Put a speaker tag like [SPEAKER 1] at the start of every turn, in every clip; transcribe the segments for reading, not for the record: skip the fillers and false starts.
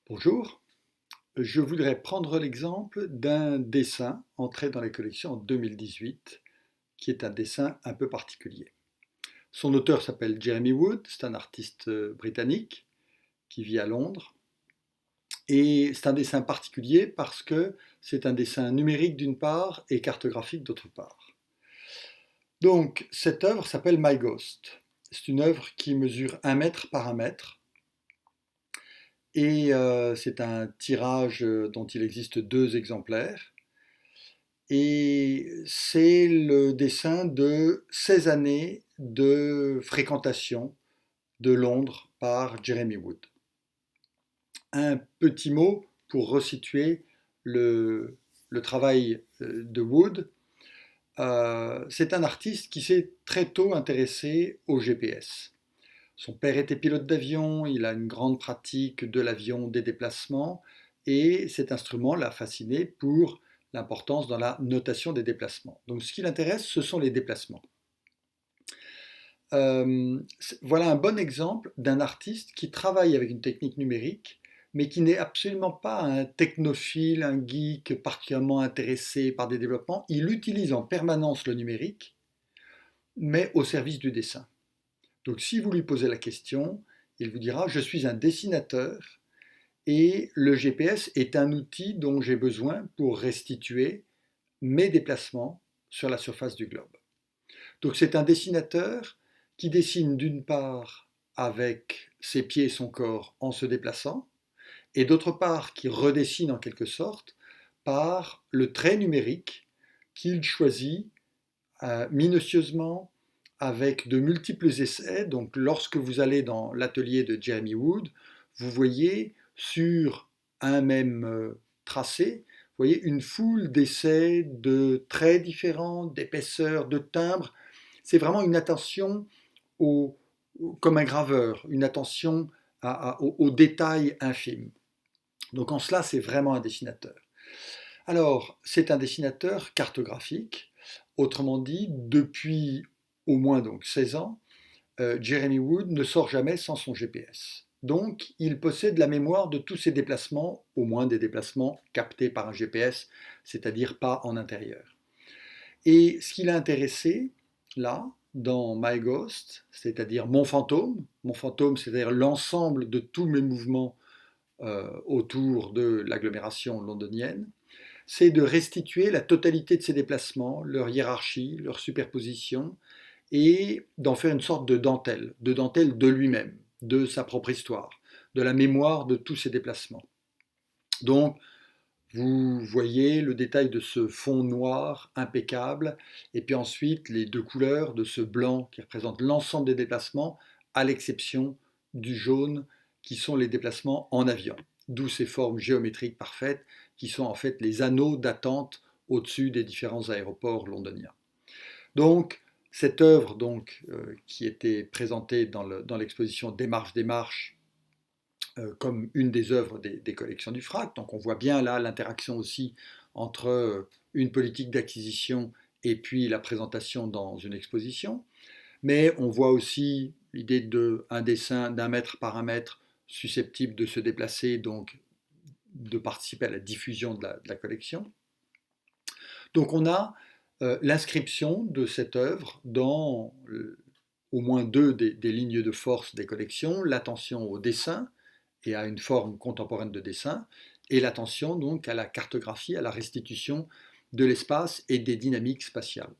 [SPEAKER 1] Bonjour, je voudrais prendre l'exemple d'un dessin entré dans les collections en 2018, qui est un dessin un peu particulier. Son auteur s'appelle Jeremy Wood, c'est un artiste britannique qui vit à Londres. Et c'est un dessin particulier parce que c'est un dessin numérique d'une part et cartographique d'autre part. Donc cette œuvre s'appelle My Ghost. C'est une œuvre qui mesure 1 mètre par 1 mètre. Et c'est un tirage dont il existe 2 exemplaires. Et c'est le dessin de 16 années de fréquentation de Londres par Jeremy Wood. Un petit mot pour resituer le travail de Wood. C'est un artiste qui s'est très tôt intéressé au GPS. Son père était pilote d'avion, il a une grande pratique de l'avion, des déplacements, et cet instrument l'a fasciné pour l'importance dans la notation des déplacements. Donc ce qui l'intéresse, ce sont les déplacements. Voilà un bon exemple d'un artiste qui travaille avec une technique numérique, mais qui n'est absolument pas un technophile, un geek particulièrement intéressé par des développements. Il utilise en permanence le numérique, mais au service du dessin. Donc si vous lui posez la question, il vous dira: je suis un dessinateur et le GPS est un outil dont j'ai besoin pour restituer mes déplacements sur la surface du globe. Donc c'est un dessinateur qui dessine d'une part avec ses pieds et son corps en se déplaçant, et d'autre part qui redessine en quelque sorte par le trait numérique qu'il choisit minutieusement avec de multiples essais. Donc lorsque vous allez dans l'atelier de Jeremy Wood, vous voyez sur un même tracé, vous voyez une foule d'essais de traits différents, d'épaisseurs, de timbres. C'est vraiment une attention au, comme un graveur, une attention aux détails infimes. Donc en cela, c'est vraiment un dessinateur. Alors, c'est un dessinateur cartographique. Autrement dit, depuis au moins donc 16 ans, Jeremy Wood ne sort jamais sans son GPS. Donc, il possède la mémoire de tous ses déplacements, au moins des déplacements captés par un GPS, c'est-à-dire pas en intérieur. Et ce qui l'a intéressé, là, dans My Ghost, c'est-à-dire mon fantôme, c'est-à-dire l'ensemble de tous mes mouvements autour de l'agglomération londonienne, c'est de restituer la totalité de ces déplacements, leur hiérarchie, leur superposition, et d'en faire une sorte de dentelle de lui-même, de sa propre histoire, de la mémoire de tous ces déplacements. Donc, vous voyez le détail de ce fond noir impeccable, et puis ensuite les 2 couleurs de ce blanc qui représente l'ensemble des déplacements, à l'exception du jaune qui sont les déplacements en avion. D'où ces formes géométriques parfaites qui sont en fait les anneaux d'attente au-dessus des différents aéroports londoniens. Donc, cette œuvre qui était présentée dans l'exposition Démarche comme une des œuvres des collections du FRAC. Donc on voit bien là l'interaction aussi entre une politique d'acquisition et puis la présentation dans une exposition. Mais on voit aussi l'idée d'un dessin d'1 mètre par 1 mètre susceptible de se déplacer, donc de participer à la diffusion de la collection. Donc on a l'inscription de cette œuvre dans au moins 2 des lignes de force des collections: l'attention au dessin et à une forme contemporaine de dessin, et l'attention donc à la cartographie, à la restitution de l'espace et des dynamiques spatiales.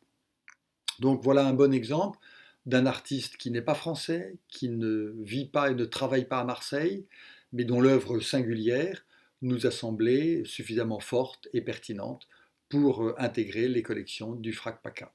[SPEAKER 1] Donc voilà un bon exemple d'un artiste qui n'est pas français, qui ne vit pas et ne travaille pas à Marseille, mais dont l'œuvre singulière nous a semblé suffisamment forte et pertinente pour intégrer les collections du FRAC PACA.